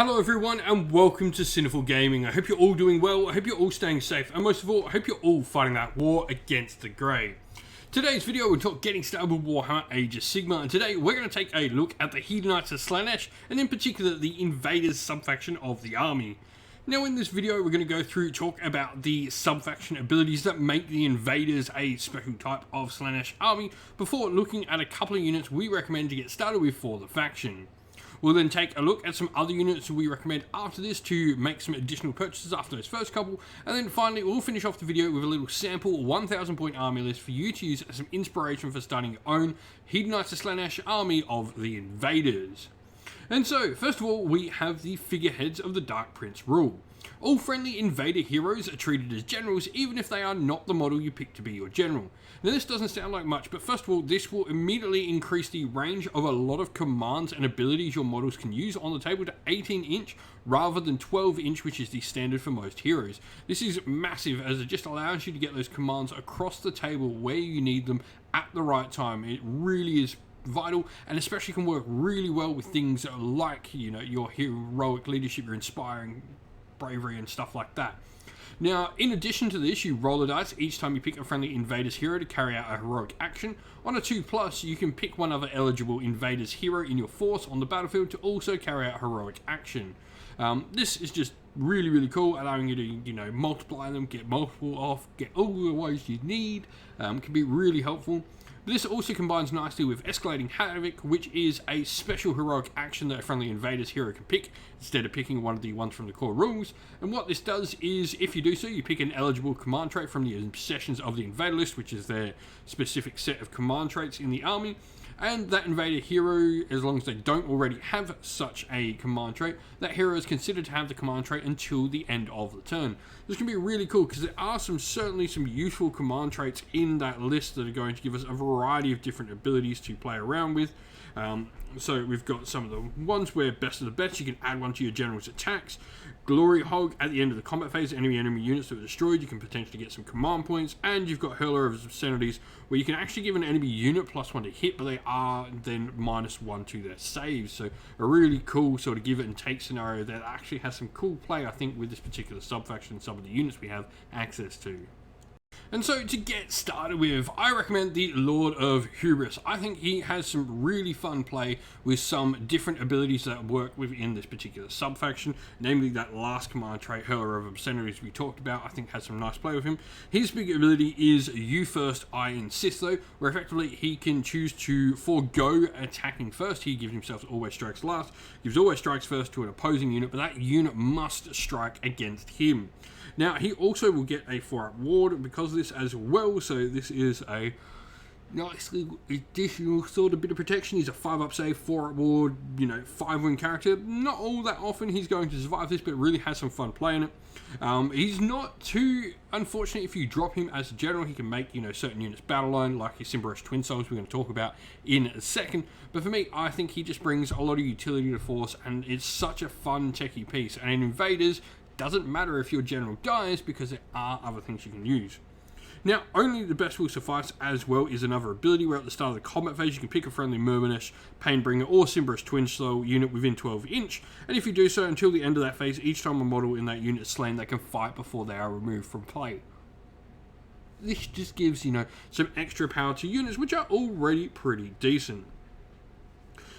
Hello everyone and welcome to Sinful Gaming. I hope you're all doing well, I hope you're all staying safe, and most of all, I hope you're all fighting that war against the grey. Today's video we'll talk getting started with Warhammer Age of Sigmar, and today we're going to take a look at the Hedonites of Slaanesh, and in particular the Invaders subfaction of the army. Now in this video we're going to go through talk about the subfaction abilities that make the Invaders a special type of Slaanesh army, before looking at a couple of units we recommend to get started with for the faction. We'll then take a look at some other units we recommend after this to make some additional purchases after those first couple, and then finally we'll finish off the video with a little sample 1000 point army list for you to use as some inspiration for starting your own Hedonites of Slaanesh army of the Invaders. And so, first of all, we have the figureheads of the Dark Prince rule. All friendly Invader heroes are treated as generals even if they are not the model you pick to be your general. Now this doesn't sound like much, but first of all, this will immediately increase the range of a lot of commands and abilities your models can use on the table to 18 inch rather than 12 inch, which is the standard for most heroes. This is massive as it just allows you to get those commands across the table where you need them at the right time. It really is vital, and especially can work really well with things like, you know, your heroic leadership, your inspiring bravery and stuff like that. Now, in addition to this, you roll the dice each time you pick a friendly Invaders hero to carry out a heroic action. On a 2+, you can pick one other eligible Invaders hero in your force on the battlefield to also carry out heroic action. This is just really cool, allowing you to, you know, multiply them, get multiple off, get all the ways you need. Can be really helpful. This also combines nicely with Escalating Havoc, which is a special heroic action that a friendly Invaders hero can pick instead of picking one of the ones from the core rules. And what this does is, if you do so, you pick an eligible command trait from the Obsessions of the Invader list, which is their specific set of command traits in the army. And that Invader hero, as long as they don't already have such a command trait, that hero is considered to have the command trait until the end of the turn. This can be really cool because there are certainly some useful command traits in that list that are going to give us a variety of different abilities to play around with. So we've got some of the ones where best of the best, you can add one to your general's attacks. Glory Hog, at the end of the combat phase, enemy units that are destroyed, you can potentially get some command points. And you've got Hurler of Obscenities, where you can actually give an enemy unit +1 to hit, but they are then -1 to their saves. So a really cool sort of give it and take scenario that actually has some cool play, I think, with this particular subfaction and some of the units we have access to. And so to get started with, I recommend the Lord of Hubris. I think he has some really fun play with some different abilities that work within this particular subfaction, namely that last command trait, Hurler of Obscenities, we talked about. I think has some nice play with him. His big ability is You First, I Insist, though, where effectively he can choose to forego attacking first. He gives himself Always Strikes Last, gives Always Strikes First to an opposing unit, but that unit must strike against him. Now, he also will get a 4-up ward because of this as well, so this is a nice little additional sort of bit of protection. He's a 5-up save, 4-up ward, you know, 5-win character. Not all that often he's going to survive this, but really has some fun playing it. He's not too unfortunate if you drop him as a general. He can make, you know, certain units battle line, like his Sigmar Twin Souls we're going to talk about in a second. But for me, I think he just brings a lot of utility to force, and it's such a fun techie piece. And in Invaders, doesn't matter if your general dies because there are other things you can use. Now, Only the Best Will Suffice as well is another ability where at the start of the combat phase you can pick a friendly Murminish, Painbringer or Sigmar Twin Soul unit within 12 inch, and if you do so until the end of that phase, each time a model in that unit is slain, they can fight before they are removed from play. This just gives, you know, some extra power to units which are already pretty decent.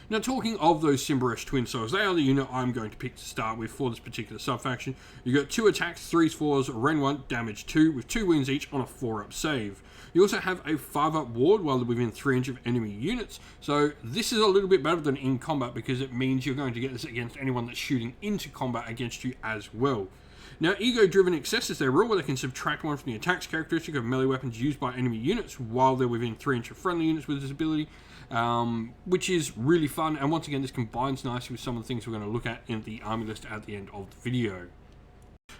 Now, talking of those Sigmar Twin Souls, they are the unit I'm going to pick to start with for this particular subfaction. You got 2 attacks, 3s, 4s, Ren 1, damage 2, with 2 wins each on a 4-up save. You also have a 5-up ward while they're within 3 inch of enemy units, so this is a little bit better than in combat because it means you're going to get this against anyone that's shooting into combat against you as well. Now, Ego-Driven Excess is their rule where they can subtract 1 from the attacks characteristic of melee weapons used by enemy units while they're within 3 inch of friendly units with this ability, which is really fun. And once again, this combines nicely with some of the things we're going to look at in the army list at the end of the video.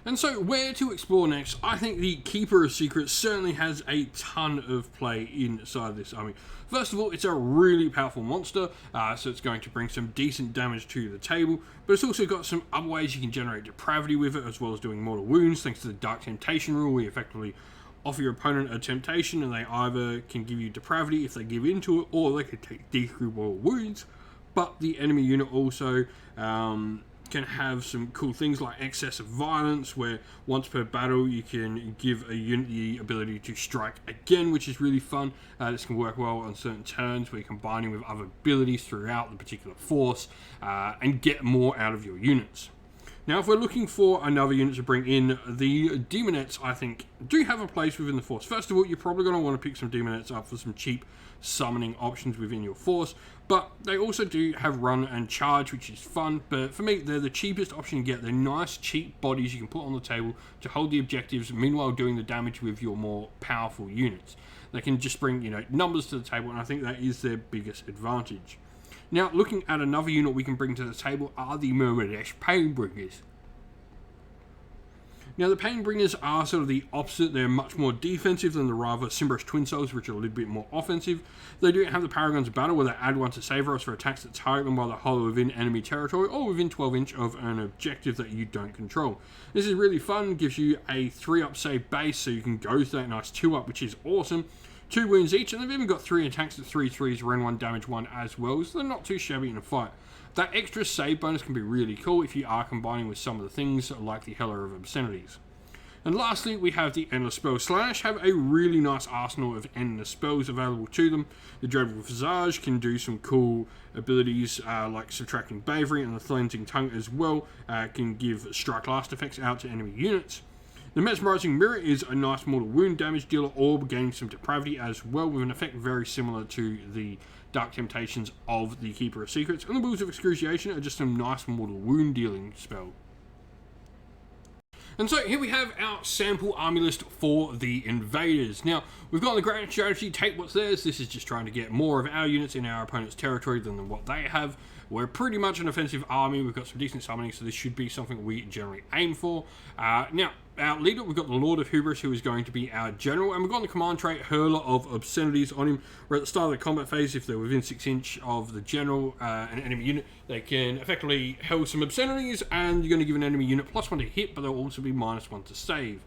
And so, where to explore next? I think the Keeper of Secrets certainly has a ton of play inside this army. First of all, it's a really powerful monster, so it's going to bring some decent damage to the table, but it's also got some other ways you can generate depravity with it, as well as doing mortal wounds, thanks to the Dark Temptation rule, where you effectively offer your opponent a temptation, and they either can give you depravity if they give into it, or they can take D3 mortal wounds. But the enemy unit also can have some cool things like excess of violence, where once per battle you can give a unit the ability to strike again, which is really fun. This can work well on certain turns where you're combining with other abilities throughout the particular force and get more out of your units. Now, if we're looking for another unit to bring in, the Demonettes, I think, do have a place within the force. First of all, you're probably going to want to pick some Demonettes up for some cheap summoning options within your force, but they also do have run and charge, which is fun. But for me, they're the cheapest option you get. They're nice, cheap bodies you can put on the table to hold the objectives, meanwhile doing the damage with your more powerful units. They can just bring, numbers to the table, and I think that is their biggest advantage. Now, looking at another unit we can bring to the table are the Myrmidesh Painbringers. Now, the Painbringers are sort of the opposite. They're much more defensive than the rather Sigmar's Twin Souls, which are a little bit more offensive. They do have the Paragon's Battle, where they add 1 to save rolls for attacks that target them while they're hollow within enemy territory or within 12 inch of an objective that you don't control. This is really fun, gives you a 3-up save base, so you can go to that nice 2-up, which is awesome. 2 wounds each, and they've even got 3 attacks at 3/3s, Ren 1, damage 1 as well, so they're not too shabby in a fight. That extra save bonus can be really cool if you are combining with some of the things like the Heller of Obscenities. And lastly, we have the Endless Spells. Slaanesh have a really nice arsenal of endless spells available to them. The Dreadful Visage can do some cool abilities like Subtracting Bravery, and the Cleansing Tongue as well can give Strike Last effects out to enemy units. The Mesmerizing Mirror is a nice mortal wound damage dealer orb, gaining some depravity as well, with an effect very similar to the Dark Temptations of the Keeper of Secrets. And the Wheels of Excruciation are just some nice mortal wound dealing spell. And so here we have our sample army list for the Invaders. Now, we've got the grand strategy, take what's theirs. This is just trying to get more of our units in our opponent's territory than what they have. We're pretty much an offensive army. We've got some decent summoning, so this should be something we generally aim for. Now, our leader, we've got the Lord of Hubris, who is going to be our general, and we've got the command trait Hurler of Obscenities on him, where at the start of the combat phase, if they're within 6 inch of the general, an enemy unit, they can effectively hurl some obscenities, and you're going to give an enemy unit +1 to hit, but they'll also be -1 to save.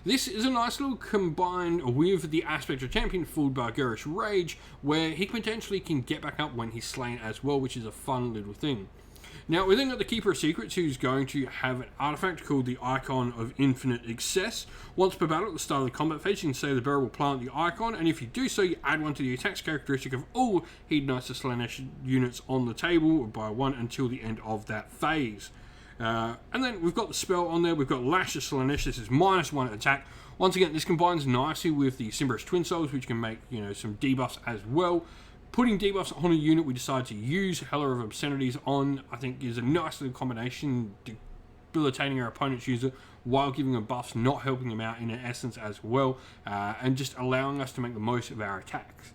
This is a nice little combine with the aspect of Champion Fooled by Garish Rage, where he potentially can get back up when he's slain as well, which is a fun little thing. Now, we then got the Keeper of Secrets, who's going to have an artifact called the Icon of Infinite Excess. Once per battle at the start of the combat phase, you can say the bearer will plant the icon, and if you do so, you add 1 to the attacks characteristic of all Hedonites of Slaanesh units on the table by 1 until the end of that phase. And then we've got the spell on there. We've got Lash of Slaanesh. This is -1 attack. Once again, this combines nicely with the Sigmar's Twin Souls, which can make some debuffs as well. Putting debuffs on a unit we decide to use Heller of Obscenities on, I think, is a nice little combination, debilitating our opponent's user while giving them buffs, not helping them out in essence as well, and just allowing us to make the most of our attacks.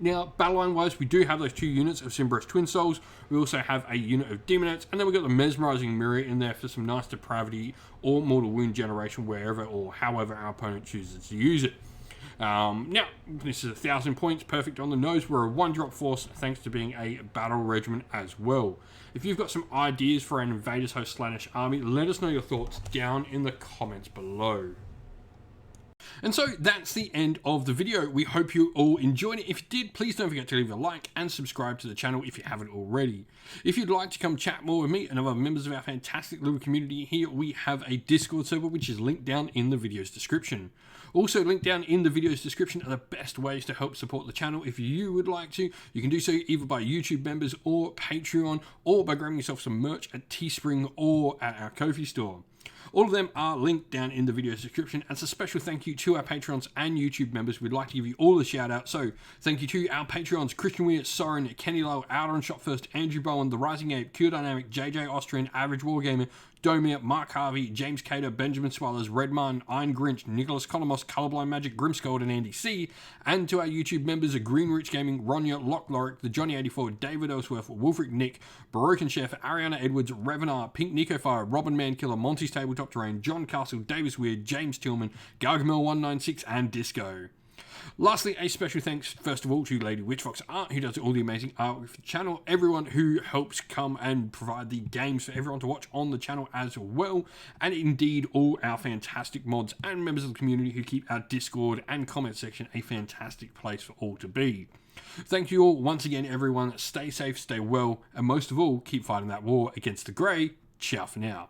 Now, battle line wise, we do have those 2 units of Sigmar's Twin Souls. We also have a unit of Demonettes, and then we've got the Mesmerizing Mirror in there for some nice depravity or mortal wound generation wherever or however our opponent chooses to use it. Now, this is 1,000 points, perfect on the nose. We're a 1-drop force thanks to being a battle regiment as well. If you've got some ideas for an Invaders of Slaanesh army, let us know your thoughts down in the comments below. And so that's the end of the video. We hope you all enjoyed it. If you did, please don't forget to leave a like and subscribe to the channel if you haven't already. If you'd like to come chat more with me and other members of our fantastic little community here, we have a Discord server which is linked down in the video's description. Also linked down in the video's description are the best ways to help support the channel. If you would like to, you can do so either by YouTube members or Patreon, or by grabbing yourself some merch at Teespring or at our Ko-fi store. All of them are linked down in the video's description. As a special thank you to our Patreons and YouTube members, we'd like to give you all a shout out. So thank you to our Patreons, Christian Weir, Soren, Kenny Lowe, Outer Shot First, Andrew Bowen, The Rising Ape, Q Dynamic, JJ Austrian, Average Wargamer, Domir, Mark Harvey, James Cater, Benjamin Swallers, Redman, Iron Grinch, Nicholas Colomos, Colorblind Magic, Grimscold, and Andy C. And to our YouTube members, Green Rich Gaming, Ronya, Lock Lorick, The Johnny84, David Ellsworth, Wolfric Nick, Baroque Chef, Ariana Edwards, Revenar, Pink Nico Fire, Robin Mankiller, Monty's Tabletop Terrain, John Castle, Davis Weird, James Tillman, Gargamel196, and Disco. Lastly, a special thanks, first of all, to Lady Witchfox Art, who does all the amazing art for the channel, everyone who helps come and provide the games for everyone to watch on the channel as well, and indeed all our fantastic mods and members of the community who keep our Discord and comment section a fantastic place for all to be. Thank you all once again, everyone. Stay safe, stay well, and most of all, keep fighting that war against the grey. Ciao for now.